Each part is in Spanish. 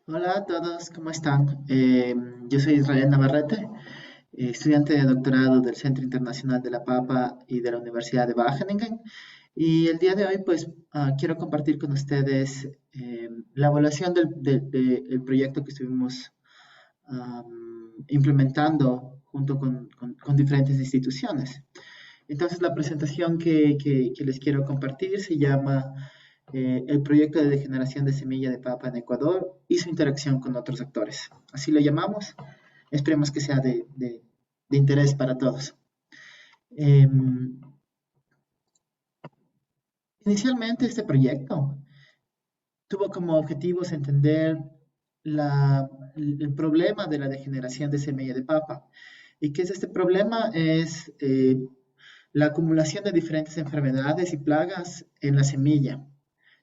Hola a todos, ¿cómo están? Yo soy Israel Navarrete, estudiante de doctorado del Centro Internacional de la Papa y de la Universidad de Wageningen. Y el día de hoy, pues, quiero compartir con ustedes la evaluación del proyecto que estuvimos implementando junto con diferentes instituciones. Entonces, la presentación que les quiero compartir se llama El proyecto de degeneración de semilla de papa en Ecuador y su interacción con otros actores. Así lo llamamos. Esperemos que sea de interés para todos. Eh, Inicialmente, este proyecto tuvo como objetivos entender el problema de la degeneración de semilla de papa. ¿Y qué es este problema? Es la acumulación de diferentes enfermedades y plagas en la semilla.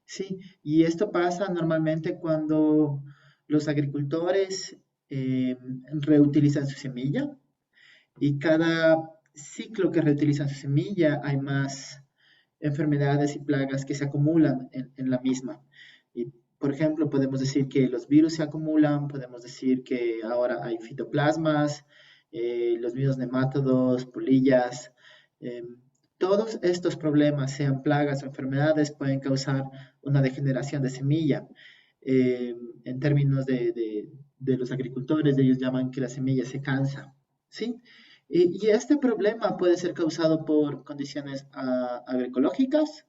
Sí, y esto pasa normalmente cuando los agricultores reutilizan su semilla y cada ciclo que reutilizan su semilla hay más enfermedades y plagas que se acumulan en la misma. Y, por ejemplo, podemos decir que los virus se acumulan, podemos decir que ahora hay fitoplasmas, los mismos nemátodos, polillas. eh, Todos estos problemas, sean plagas o enfermedades, pueden causar una degeneración de semilla. En términos de los agricultores, ellos llaman que la semilla se cansa, ¿sí? Y este problema puede ser causado por condiciones agroecológicas,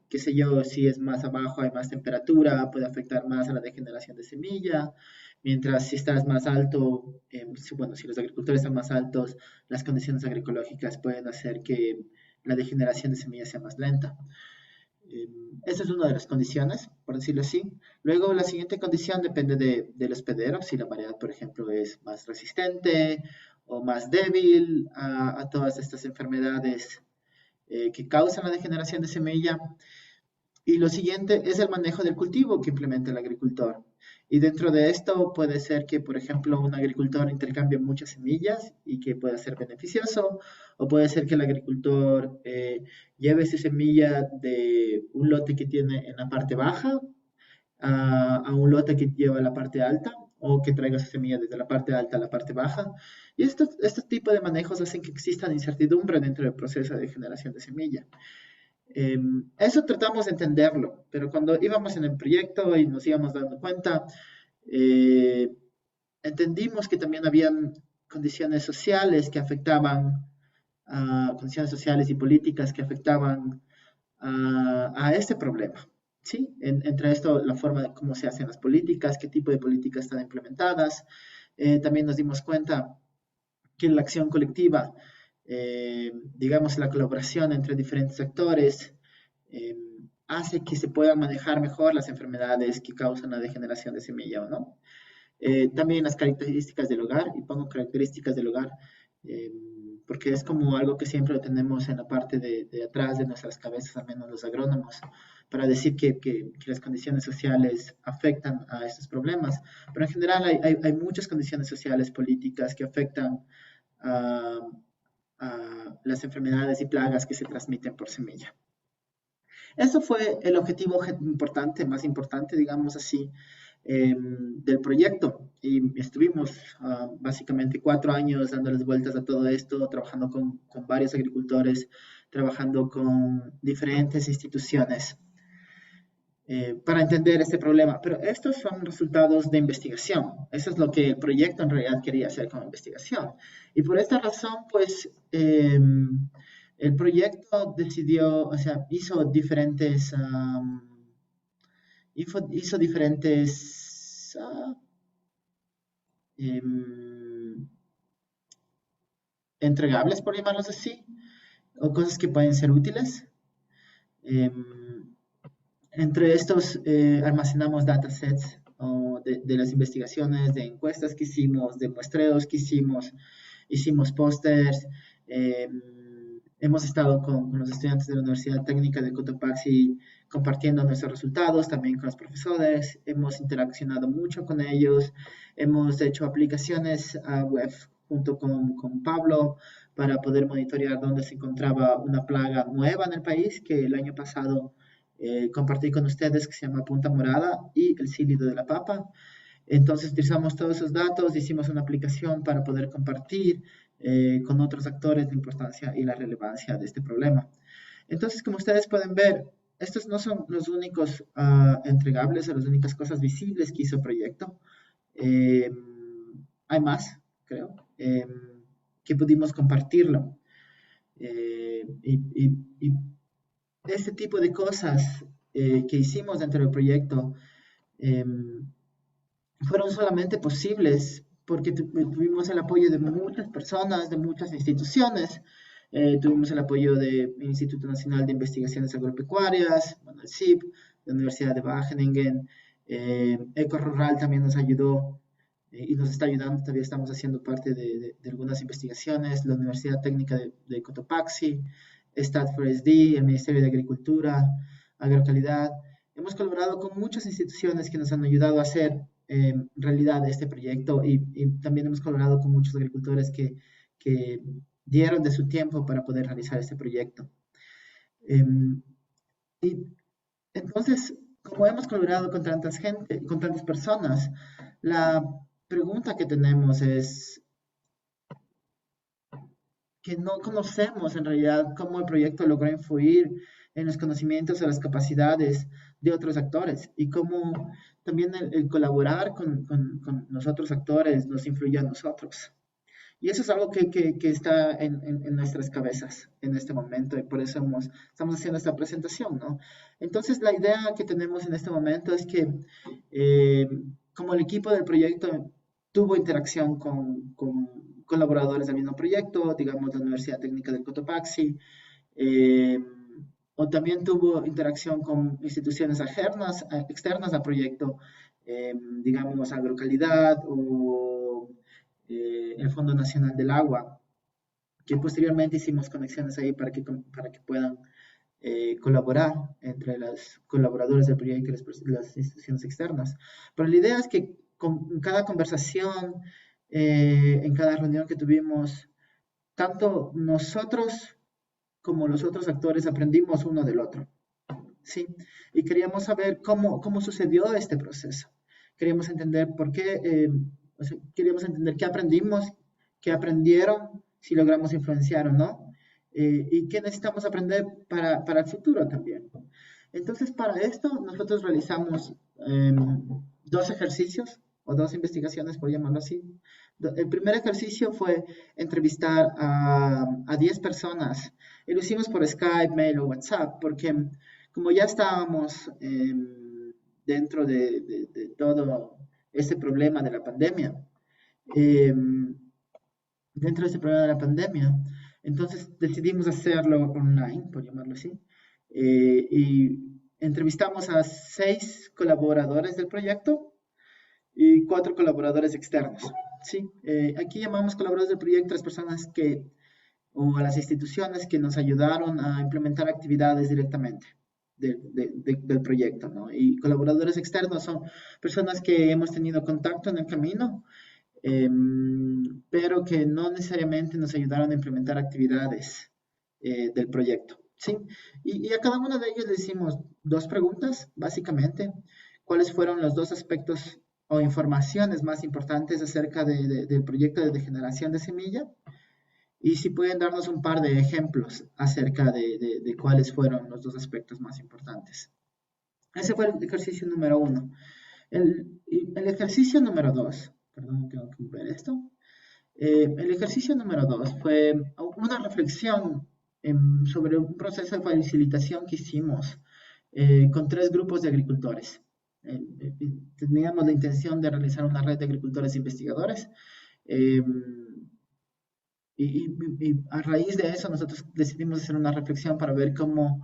qué sé yo, si es más abajo hay más temperatura, puede afectar más a la degeneración de semilla, mientras si estás más alto, bueno, si los agricultores están más altos, las condiciones agroecológicas pueden hacer que la degeneración de semilla sea más lenta. Esa es una de las condiciones, por decirlo así. Luego, la siguiente condición depende del hospedero, si la variedad, por ejemplo, es más resistente o más débil a todas estas enfermedades que causan la degeneración de semilla. Y lo siguiente es el manejo del cultivo que implementa el agricultor. Y dentro de esto puede ser que, por ejemplo, un agricultor intercambie muchas semillas y que pueda ser beneficioso, o puede ser que el agricultor lleve su semilla de un lote que tiene en la parte baja a un lote que lleva a la parte alta, o que traiga su semilla desde la parte alta a la parte baja. Y estos tipos de manejos hacen que exista incertidumbre dentro del proceso de generación de semilla. Eso tratamos de entenderlo, pero cuando íbamos en el proyecto y nos íbamos dando cuenta, eh, entendimos que también habían condiciones sociales que afectaban, condiciones sociales y políticas que afectaban a este problema. ¿Sí? Entre esto, la forma de cómo se hacen las políticas, qué tipo de políticas están implementadas. También nos dimos cuenta que la acción colectiva, digamos, la colaboración entre diferentes actores, eh, hace que se puedan manejar mejor las enfermedades que causan la degeneración de semilla o no. También las características del hogar, y pongo características del hogar, eh, porque es como algo que siempre lo tenemos en la parte de atrás de nuestras cabezas, al menos los agrónomos, para decir que las condiciones sociales afectan a estos problemas. Pero en general hay muchas condiciones sociales, políticas que afectan a, a las enfermedades y plagas que se transmiten por semilla. Eso fue el objetivo importante, más importante, digamos así, del proyecto. Y estuvimos básicamente 4 años dándoles vueltas a todo esto, trabajando con varios agricultores, trabajando con diferentes instituciones para entender este problema. Pero estos son resultados de investigación. Eso es lo que el proyecto en realidad quería hacer con investigación. Y por esta razón, pues, el proyecto decidió, o sea, hizo diferentes em, entregables, por llamarlos así, o cosas que pueden ser útiles. Em, Entre estos almacenamos datasets de las investigaciones, de encuestas que hicimos, de muestreos que hicimos pósters, eh, hemos estado con los estudiantes de la Universidad Técnica de Cotopaxi compartiendo nuestros resultados, también con los profesores, hemos interaccionado mucho con ellos, hemos hecho aplicaciones a web junto con Pablo para poder monitorear dónde se encontraba una plaga nueva en el país que el año pasado compartí con ustedes, que se llama Punta Morada y el Cílido de la Papa. Entonces utilizamos todos esos datos, hicimos una aplicación para poder compartir con otros actores la importancia y la relevancia de este problema. Entonces, como ustedes pueden ver, estos no son los únicos entregables o las únicas cosas visibles que hizo el proyecto. Eh, Hay más, creo, que pudimos compartirlo. Y este tipo de cosas que hicimos dentro del proyecto eh, fueron solamente posibles porque tuvimos el apoyo de muchas personas, de muchas instituciones. Tuvimos el apoyo del Instituto Nacional de Investigaciones Agropecuarias, bueno, el CIP, la Universidad de Wageningen, Eco Rural también nos ayudó y nos está ayudando, todavía estamos haciendo parte de algunas investigaciones, la Universidad Técnica de Cotopaxi, Stad4SD, el Ministerio de Agricultura, Agrocalidad. Hemos colaborado con muchas instituciones que nos han ayudado a hacer realidad este proyecto y también hemos colaborado con muchos agricultores que dieron de su tiempo para poder realizar este proyecto. Y entonces, como hemos colaborado con tantas gente, con tantas personas, la pregunta que tenemos es que no conocemos en realidad cómo el proyecto logró influir en los conocimientos o las capacidades de otros actores y cómo también el colaborar con los otros actores nos influye a nosotros. Y eso es algo que está en nuestras cabezas en este momento y por eso estamos haciendo esta presentación, ¿no? Entonces, la idea que tenemos en este momento es que eh, como el equipo del proyecto tuvo interacción con colaboradores del mismo proyecto, digamos la Universidad Técnica del Cotopaxi, eh, o también tuvo interacción con instituciones ajenas, externas al proyecto, digamos Agrocalidad o el Fondo Nacional del Agua, que posteriormente hicimos conexiones ahí para que puedan colaborar entre los colaboradores del proyecto y las instituciones externas. Pero la idea es que con cada conversación, en cada reunión que tuvimos, tanto nosotros como los otros actores aprendimos uno del otro, ¿sí? Y queríamos saber cómo sucedió este proceso. Queríamos entender por qué, o sea, queríamos entender qué aprendimos, qué aprendieron, si logramos influenciar o no, y qué necesitamos aprender para el futuro también. Entonces, para esto, nosotros realizamos dos ejercicios o dos investigaciones, por llamarlo así. El primer ejercicio fue entrevistar a 10 personas y lo hicimos por Skype, mail o WhatsApp, porque como ya estábamos dentro de todo este problema de la pandemia, eh, dentro de este problema de la pandemia, entonces decidimos hacerlo online, por llamarlo así, y entrevistamos a 6 colaboradores del proyecto y 4 colaboradores externos. Sí, aquí llamamos colaboradores del proyecto a las personas o a las instituciones que nos ayudaron a implementar actividades directamente del proyecto, ¿no? Y colaboradores externos son personas que hemos tenido contacto en el camino, pero que no necesariamente nos ayudaron a implementar actividades del proyecto, ¿sí? Y a cada uno de ellos le hicimos 2 preguntas, básicamente. ¿Cuáles fueron los 2 aspectos o informaciones más importantes acerca del proyecto de generación de semilla? Y si pueden darnos un par de ejemplos acerca de cuáles fueron los 2 aspectos más importantes. Ese fue el ejercicio número 1. El ejercicio número 2, perdón, tengo que ver esto. El ejercicio número 2 fue una reflexión sobre un proceso de facilitación que hicimos con 3 grupos de agricultores. Teníamos la intención de realizar una red de agricultores investigadores. Y a raíz de eso nosotros decidimos hacer una reflexión para ver cómo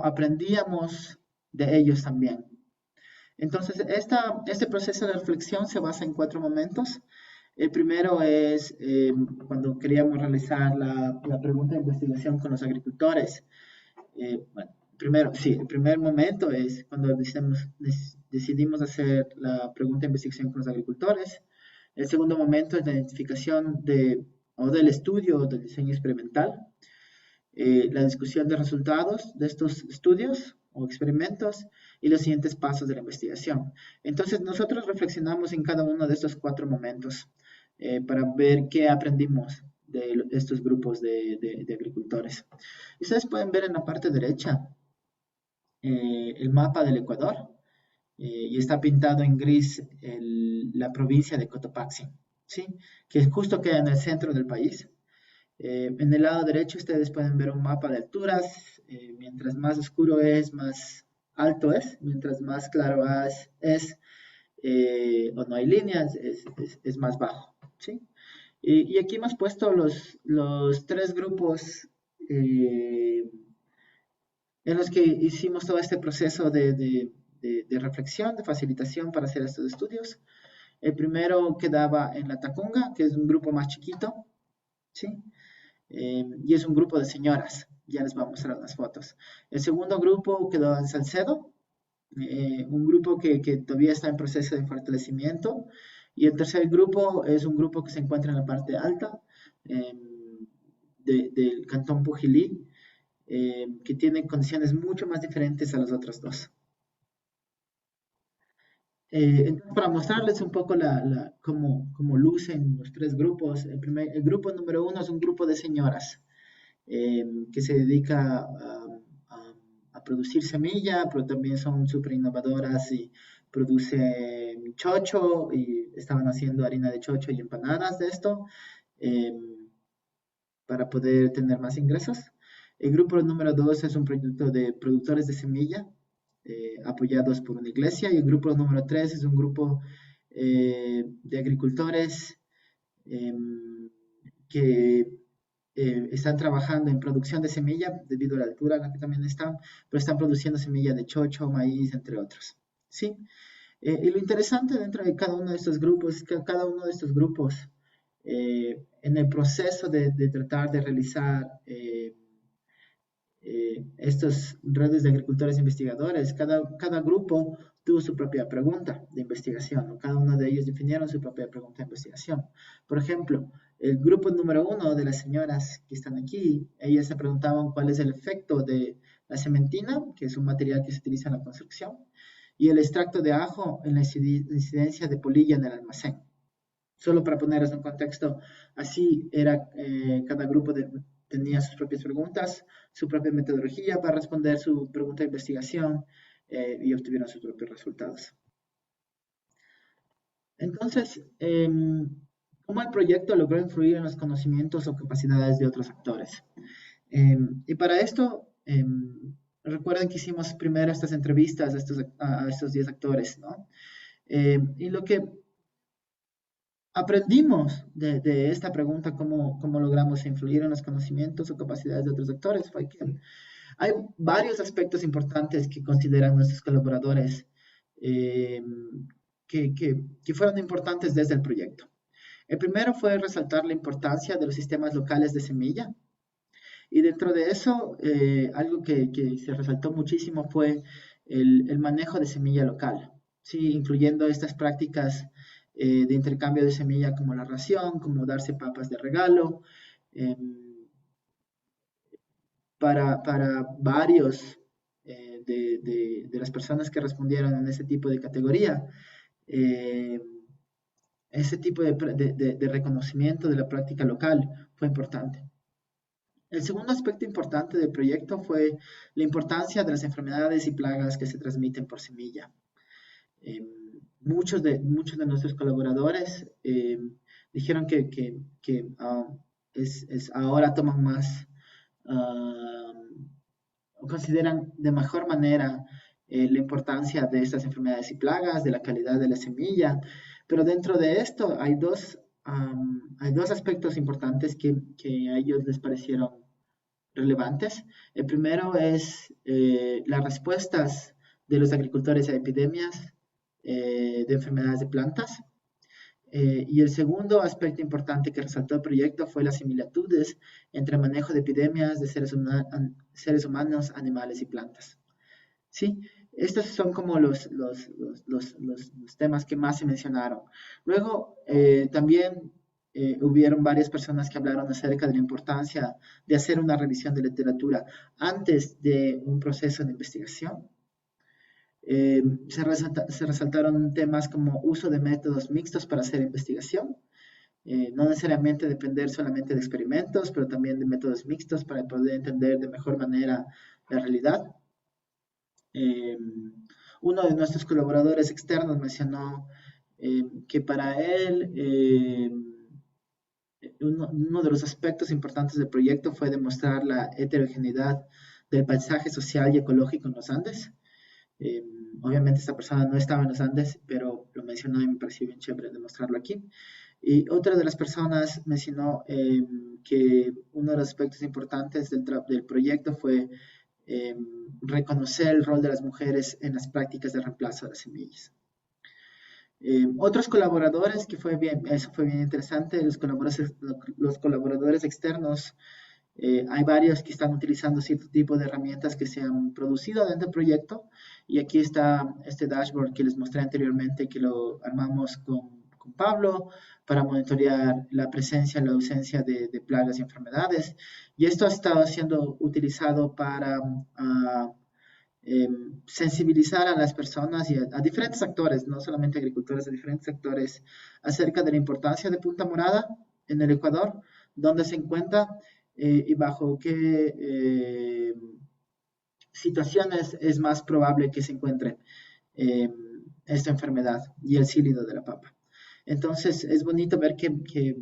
aprendíamos de ellos también. Entonces, este proceso de reflexión se basa en 4 momentos. El primero es cuando queríamos realizar la pregunta de investigación con los agricultores. Bueno, el primer momento es cuando decidimos hacer la pregunta de investigación con los agricultores. El segundo momento es la identificación o del estudio o del diseño experimental, la discusión de resultados de estos estudios o experimentos y los siguientes pasos de la investigación. Entonces, nosotros reflexionamos en cada uno de estos 4 momentos para ver qué aprendimos de estos grupos de agricultores. Y ustedes pueden ver en la parte derecha el mapa del Ecuador y está pintado en gris la provincia de Cotopaxi, ¿sí? Que justo queda en el centro del país. En el lado derecho ustedes pueden ver un mapa de alturas. Mientras más oscuro es, más alto es. Mientras más claro es o no hay líneas, es más bajo, ¿sí? Y aquí hemos puesto los 3 grupos en los que hicimos todo este proceso de reflexión, de facilitación para hacer estos estudios. El primero quedaba en la Tacunga, que es un grupo más chiquito, ¿sí? Y es un grupo de señoras. Ya les voy a mostrar unas fotos. El segundo grupo quedó en Salcedo, un grupo que todavía está en proceso de fortalecimiento. Y el tercer grupo es un grupo que se encuentra en la parte alta del Cantón Pujilí, que tiene condiciones mucho más diferentes a los otros 2. Entonces, para mostrarles un poco cómo lucen los 3 grupos, el grupo número 1 es un grupo de señoras que se dedica a producir semilla, pero también son súper innovadoras y producen chocho y estaban haciendo harina de chocho y empanadas de esto eh, para poder tener más ingresos. El grupo número 2 es un proyecto de productores de semilla apoyados por una iglesia, y el grupo número 3 es un grupo de agricultores que están trabajando en producción de semilla debido a la altura en la que también están, pero están produciendo semilla de chocho, maíz, entre otros. ¿Sí? Y lo interesante dentro de cada uno de estos grupos es que cada uno de estos grupos, en el proceso de tratar de realizar estas redes de agricultores investigadores, cada grupo tuvo su propia pregunta de investigación, ¿no? Cada uno de ellos definieron su propia pregunta de investigación. Por ejemplo, el grupo número 1 de las señoras que están aquí, ellas se preguntaban cuál es el efecto de la cementina, que es un material que se utiliza en la construcción, y el extracto de ajo en la incidencia de polilla en el almacén. Solo para poneros en contexto, así era cada grupo tenía sus propias preguntas, su propia metodología para responder su pregunta de investigación y obtuvieron sus propios resultados. Entonces, ¿cómo el proyecto logró influir en los conocimientos o capacidades de otros actores? Y para esto, recuerden que hicimos primero estas entrevistas a estos 10 actores, ¿no? Y lo que aprendimos de esta pregunta, cómo logramos influir en los conocimientos o capacidades de otros actores, fue que hay varios aspectos importantes que consideran nuestros colaboradores que fueron importantes desde el proyecto. El primero fue resaltar la importancia de los sistemas locales de semilla. Y dentro de eso, algo que se resaltó muchísimo fue el manejo de semilla local, ¿sí? Incluyendo estas prácticas de intercambio de semilla como la ración, como darse papas de regalo. Para varios de las personas que respondieron en ese tipo de categoría, ese tipo de reconocimiento de la práctica local fue importante. El segundo aspecto importante del proyecto fue la importancia de las enfermedades y plagas que se transmiten por semilla. Muchos de nuestros colaboradores dijeron que ahora toman más, o consideran de mejor manera la importancia de estas enfermedades y plagas, de la calidad de la semilla, pero dentro de esto hay dos aspectos importantes que a ellos les parecieron relevantes. El primero es las respuestas de los agricultores a epidemias de enfermedades de plantas. Y el segundo aspecto importante que resaltó el proyecto fue las similitudes entre manejo de epidemias de seres humanos, animales y plantas. ¿Sí? Estos son como los temas que más se mencionaron. Luego, también hubieron varias personas que hablaron acerca de la importancia de hacer una revisión de literatura antes de un proceso de investigación. Se resaltaron temas como uso de métodos mixtos para hacer investigación, no necesariamente depender solamente de experimentos, pero también de métodos mixtos para poder entender de mejor manera la realidad. Eh, Uno de nuestros colaboradores externos mencionó que para él uno de los aspectos importantes del proyecto fue demostrar la heterogeneidad del paisaje social y ecológico en los Andes. Eh, Obviamente esta persona no estaba en los Andes, pero lo mencionó y me pareció bien chévere demostrarlo aquí. Y otra de las personas mencionó que uno de los aspectos importantes del proyecto fue eh, reconocer el rol de las mujeres en las prácticas de reemplazo de las semillas. Otros colaboradores, que fue bien, eso fue bien interesante, los colaboradores externos, hay varios que están utilizando cierto tipo de herramientas que se han producido dentro del proyecto, y aquí está este dashboard que les mostré anteriormente, que lo armamos con Pablo para monitorear la presencia y la ausencia de plagas y enfermedades, y esto ha estado siendo utilizado para sensibilizar a las personas y a diferentes actores, no solamente agricultores, a diferentes actores, acerca de la importancia de Punta Morada en el Ecuador, dónde se encuentra y bajo qué situaciones es más probable que se encuentre eh, esta enfermedad y el sílido de la papa. Entonces es bonito ver que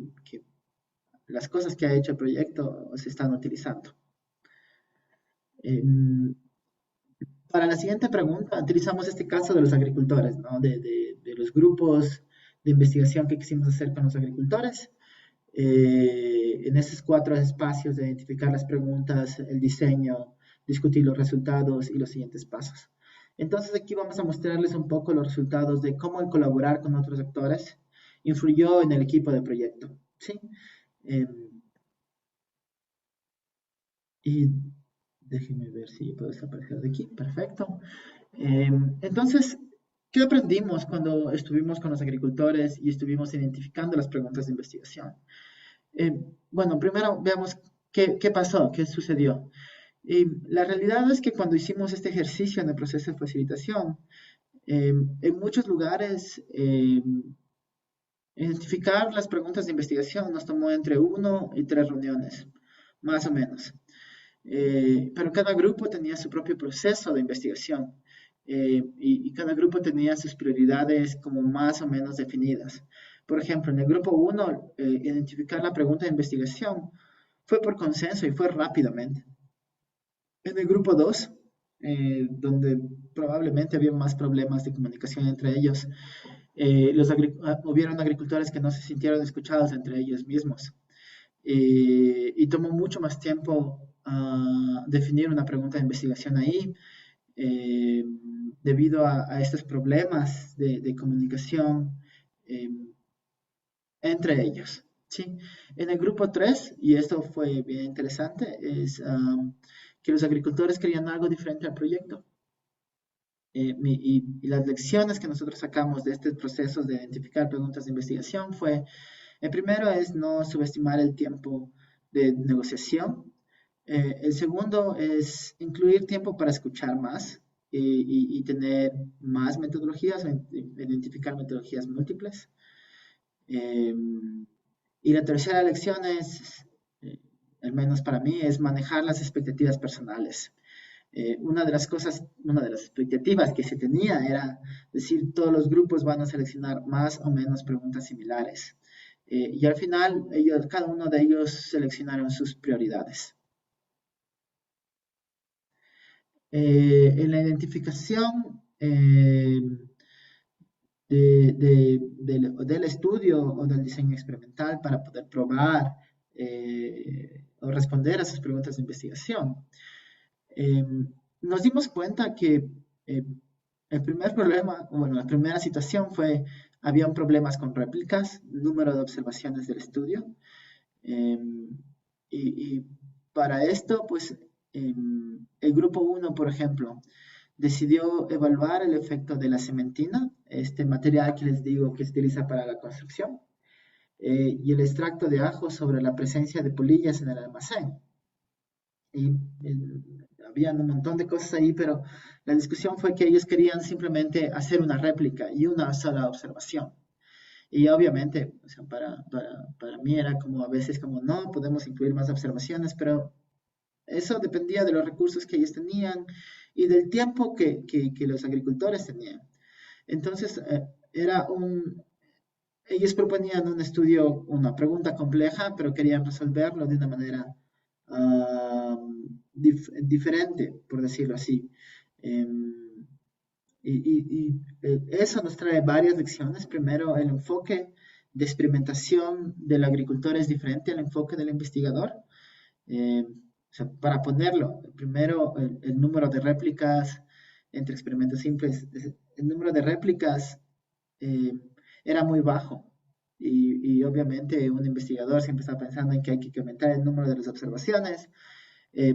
las cosas que ha hecho el proyecto se están utilizando. Eh, Para la siguiente pregunta, utilizamos este caso de los agricultores, ¿no? De los grupos de investigación que quisimos hacer con los agricultores. En esos 4 espacios de identificar las preguntas, el diseño, discutir los resultados y los siguientes pasos. Entonces aquí vamos a mostrarles un poco los resultados de cómo el colaborar con otros actores influyó en el equipo de proyecto, ¿sí? Eh, y déjenme ver si puedo desaparecer de aquí. Perfecto. Entonces, ¿qué aprendimos cuando estuvimos con los agricultores y estuvimos identificando las preguntas de investigación? Bueno, primero veamos qué pasó, qué sucedió. La realidad es que cuando hicimos este ejercicio en el proceso de facilitación, en muchos lugares identificar las preguntas de investigación nos tomó entre 1 y 3 reuniones, más o menos. Pero cada grupo tenía su propio proceso de investigación y cada grupo tenía sus prioridades como más o menos definidas. Por ejemplo, en el grupo 1, identificar la pregunta de investigación fue por consenso y fue rápidamente. En el grupo 2, donde probablemente había más problemas de comunicación entre ellos, hubieron agricultores que no se sintieron escuchados entre ellos mismos y tomó mucho más tiempo definir una pregunta de investigación ahí eh, debido a estos problemas de comunicación eh, entre ellos. ¿Sí? En el grupo 3, y esto fue bien interesante, es que los agricultores querían algo diferente al proyecto. Y las lecciones que nosotros sacamos de este proceso de identificar preguntas de investigación fue, el primero es no subestimar el tiempo de negociación. El segundo es incluir tiempo para escuchar más y tener más metodologías, identificar metodologías múltiples. Y la tercera lección es, al menos para mí, es manejar las expectativas personales. Una de las expectativas que se tenía era decir todos los grupos van a seleccionar más o menos preguntas similares. Y al final, cada uno de ellos seleccionaron sus prioridades. En la identificación del estudio o del diseño experimental para poder probar o responder a esas preguntas de investigación, nos dimos cuenta que el primer problema, bueno, la primera situación fue, habían problemas con réplicas, número de observaciones del estudio, eh, y para esto, pues, el grupo 1, por ejemplo, decidió evaluar el efecto de la cementina, este material que les digo que se utiliza para la construcción, y el extracto de ajo sobre la presencia de polillas en el almacén. Y habían un montón de cosas ahí, pero la discusión fue que ellos querían simplemente hacer una réplica y una sola observación. Y obviamente, o sea, para mí era como a veces como, no, podemos incluir más observaciones, pero eso dependía de los recursos que ellos tenían y del tiempo que los agricultores tenían. Entonces, ellos proponían un estudio, una pregunta compleja, pero querían resolverlo de una manera diferente, por decirlo así. Em, eso nos trae varias lecciones. Primero, el enfoque de experimentación del agricultor es diferente al enfoque del investigador. O sea, para ponerlo, primero, el número de réplicas entre experimentos simples, el número de réplicas eh, era muy bajo. Y obviamente un investigador siempre está pensando en que hay que aumentar el número de las observaciones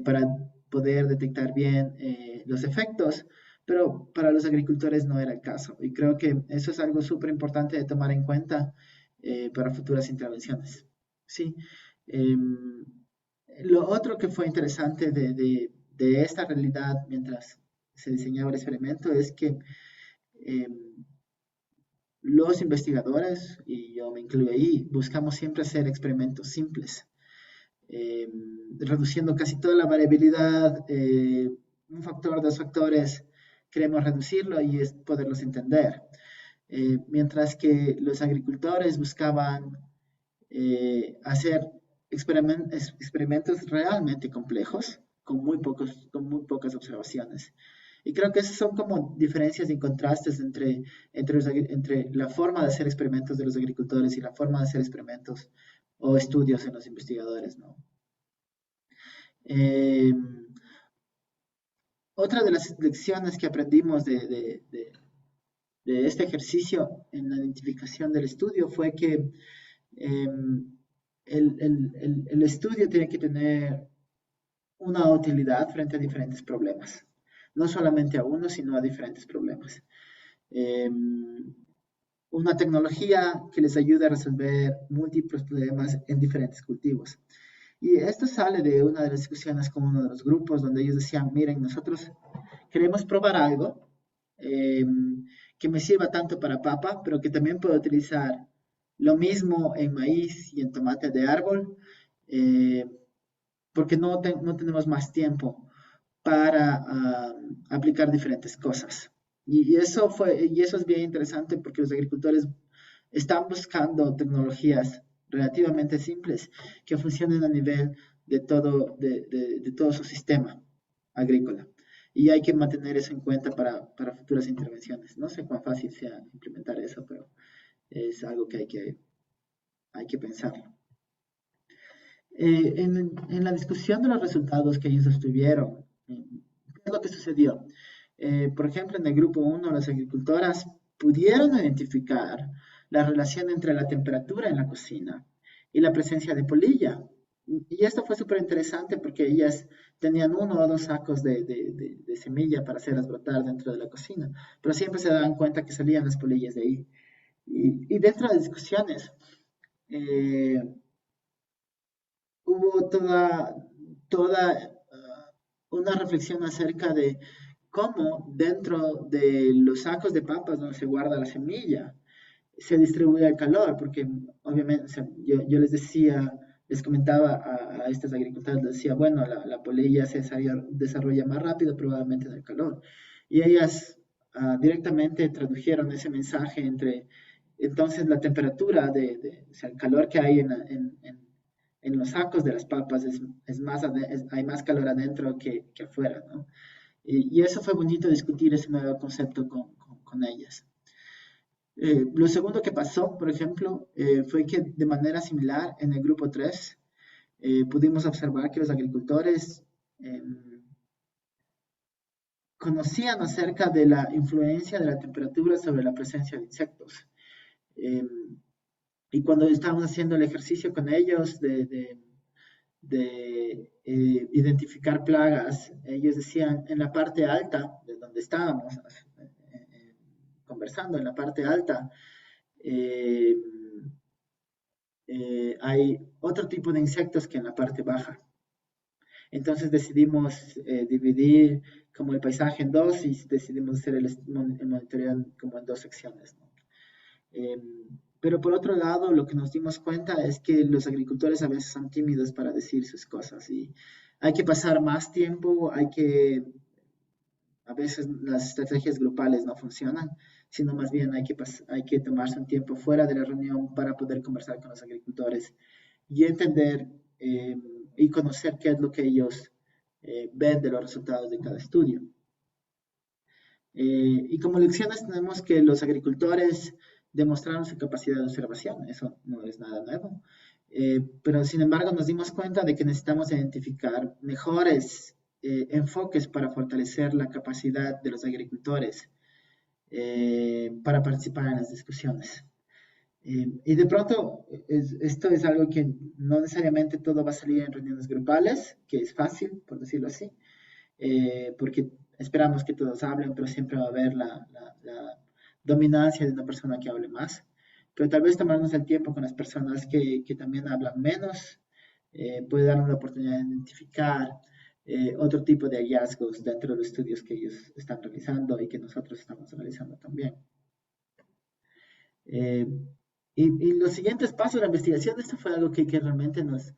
para poder detectar bien los efectos, pero para los agricultores no era el caso. Y creo que eso es algo súper importante de tomar en cuenta para futuras intervenciones. Sí. Em, lo otro que fue interesante de esta realidad mientras se diseñaba el experimento es que los investigadores, y yo me incluyo ahí, buscamos siempre hacer experimentos simples, reduciendo casi toda la variabilidad, un factor, dos factores, queremos reducirlo y es poderlos entender. Mientras que los agricultores buscaban hacer experimentos realmente complejos con muy pocas observaciones. Y creo que esas son como diferencias y contrastes entre la forma de hacer experimentos de los agricultores y la forma de hacer experimentos o estudios en los investigadores, ¿no? Eh, Otra de las lecciones que aprendimos de este ejercicio en la identificación del estudio fue que eh, el estudio tiene que tener una utilidad frente a diferentes problemas. No solamente a uno, sino a diferentes problemas. Eh, una tecnología que les ayude a resolver múltiples problemas en diferentes cultivos. Y esto sale de una de las discusiones con uno de los grupos donde ellos decían, miren, nosotros queremos probar algo eh, que me sirva tanto para papa, pero que también puedo utilizar lo mismo en maíz y en tomate de árbol, eh, porque no tenemos más tiempo para aplicar diferentes cosas. Y eso es bien interesante porque los agricultores están buscando tecnologías relativamente simples que funcionen a nivel de todo su sistema agrícola. Y hay que mantener eso en cuenta para futuras intervenciones. No sé cuán fácil sea implementar eso, pero es algo que hay que pensarlo. En la discusión de los resultados que ellos obtuvieron, ¿qué es lo que sucedió? Por ejemplo, en el grupo uno, las agricultoras pudieron identificar la relación entre la temperatura en la cocina y la presencia de polilla. Y esto fue súper interesante porque ellas tenían uno o dos sacos de semilla para hacerlas brotar dentro de la cocina, pero siempre se daban cuenta que salían las polillas de ahí. Y dentro de las discusiones, eh, hubo toda una reflexión acerca de cómo dentro de los sacos de papas donde se guarda la semilla se distribuye el calor, porque obviamente o sea, yo les decía, les comentaba a estas agricultoras, les decía, bueno, la polilla se desarrolla más rápido probablemente en el calor. Y ellas directamente tradujeron ese mensaje entre, entonces, la temperatura o sea, el calor que hay en los sacos de las papas hay más calor adentro que afuera, ¿no? Y eso fue bonito discutir ese nuevo concepto con ellas. Lo segundo que pasó, por ejemplo, fue que de manera similar en el grupo 3 pudimos observar que los agricultores eh, conocían acerca de la influencia de la temperatura sobre la presencia de insectos. Eh, y cuando estábamos haciendo el ejercicio con ellos de identificar plagas, ellos decían en la parte alta de donde estábamos conversando, en la parte alta, eh, hay otro tipo de insectos que en la parte baja. Entonces decidimos dividir como el paisaje en dos y decidimos hacer el monitoreo como en dos secciones, ¿no? Eh, pero por otro lado, lo que nos dimos cuenta es que los agricultores a veces son tímidos para decir sus cosas y hay que pasar más tiempo, a veces las estrategias grupales no funcionan, sino más bien hay que tomarse un tiempo fuera de la reunión para poder conversar con los agricultores y entender eh, y conocer qué es lo que ellos ven de los resultados de cada estudio. Y como lecciones tenemos que los agricultores demostraron su capacidad de observación, eso no es nada nuevo. Pero sin embargo nos dimos cuenta de que necesitamos identificar mejores enfoques para fortalecer la capacidad de los agricultores para participar en las discusiones. Y de pronto, esto es algo que no necesariamente todo va a salir en reuniones grupales, que es fácil, por decirlo así, porque esperamos que todos hablen, pero siempre va a haber la dominancia de una persona que hable más. Pero tal vez tomarnos el tiempo con las personas que también hablan menos puede darnos la oportunidad de identificar otro tipo de hallazgos dentro de los estudios que ellos están realizando y que nosotros estamos realizando también. Eh, y los siguientes pasos de la investigación, esto fue algo que realmente nos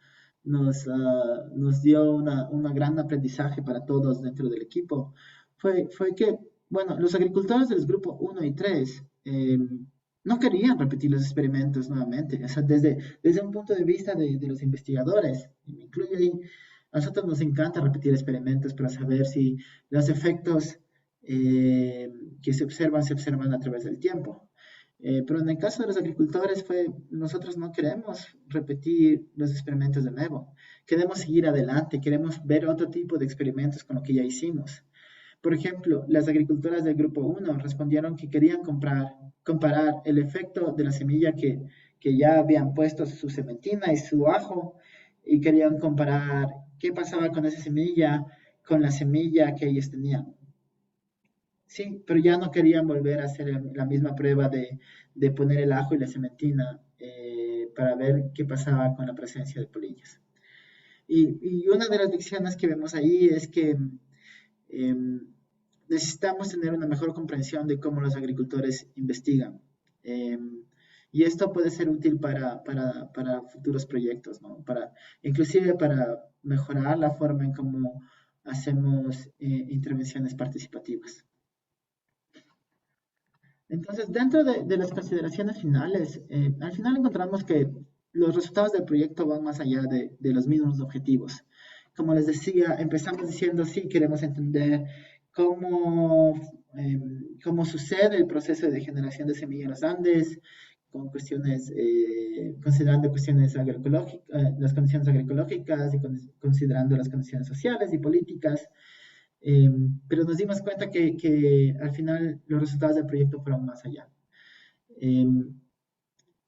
dio una gran aprendizaje para todos dentro del equipo. Fue que, bueno, los agricultores de los grupos 1 y 3 no querían repetir los experimentos nuevamente. O sea, desde un punto de vista de los investigadores, y me incluyo ahí, a nosotros nos encanta repetir experimentos para saber si los efectos que se observan a través del tiempo. Pero en el caso de los agricultores nosotros no queremos repetir los experimentos de nuevo, queremos seguir adelante, queremos ver otro tipo de experimentos con lo que ya hicimos. Por ejemplo, las agricultoras del grupo 1 respondieron que querían comparar el efecto de la semilla que ya habían puesto su cementina y su ajo y querían comparar qué pasaba con esa semilla con la semilla que ellos tenían. Sí, pero ya no querían volver a hacer la misma prueba de poner el ajo y la cementina para ver qué pasaba con la presencia de polillas. Y una de las lecciones que vemos ahí es que necesitamos tener una mejor comprensión de cómo los agricultores investigan. Y esto puede ser útil para futuros proyectos, ¿no? Inclusive para mejorar la forma en cómo hacemos intervenciones participativas. Entonces, dentro de las consideraciones finales, al final encontramos que los resultados del proyecto van más allá de los mismos objetivos. Como les decía, empezamos diciendo, sí, queremos entender cómo, cómo sucede el proceso de generación de semilla en los Andes, con cuestiones, considerando cuestiones agroecológicas, las condiciones agroecológicas y considerando las condiciones sociales y políticas. Pero nos dimos cuenta que al final los resultados del proyecto fueron más allá.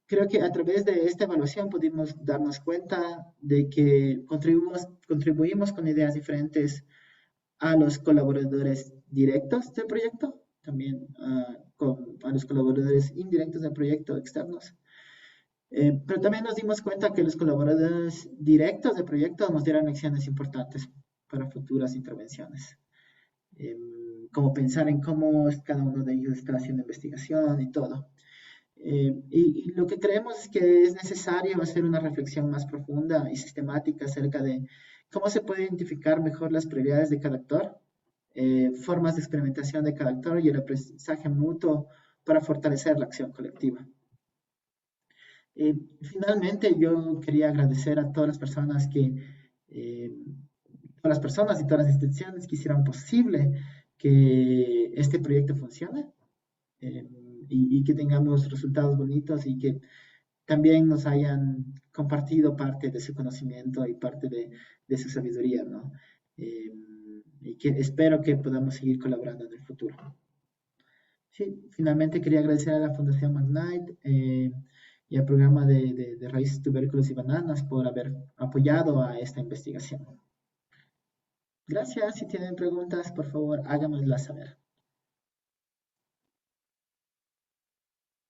Creo que a través de esta evaluación pudimos darnos cuenta de que contribuimos con ideas diferentes a los colaboradores directos del proyecto, también a los colaboradores indirectos del proyecto externos. Pero también nos dimos cuenta que los colaboradores directos del proyecto nos dieron lecciones importantes para futuras intervenciones. Como pensar en cómo cada uno de ellos está haciendo investigación y todo. Y lo que creemos es que es necesario hacer una reflexión más profunda y sistemática acerca de cómo se puede identificar mejor las prioridades de cada actor, formas de experimentación de cada actor y el aprendizaje mutuo para fortalecer la acción colectiva. Finalmente, yo quería agradecer a todas las personas todas las personas y todas las instituciones que hicieron posible que este proyecto funcione y que tengamos resultados bonitos y que también nos hayan compartido parte de su conocimiento y parte de su sabiduría, ¿no? Y que espero que podamos seguir colaborando en el futuro. Sí, finalmente quería agradecer a la Fundación Magnite y al programa de Raíces, Tubérculos y Bananas por haber apoyado a esta investigación. Gracias, si tienen preguntas, por favor, háganmelas saber.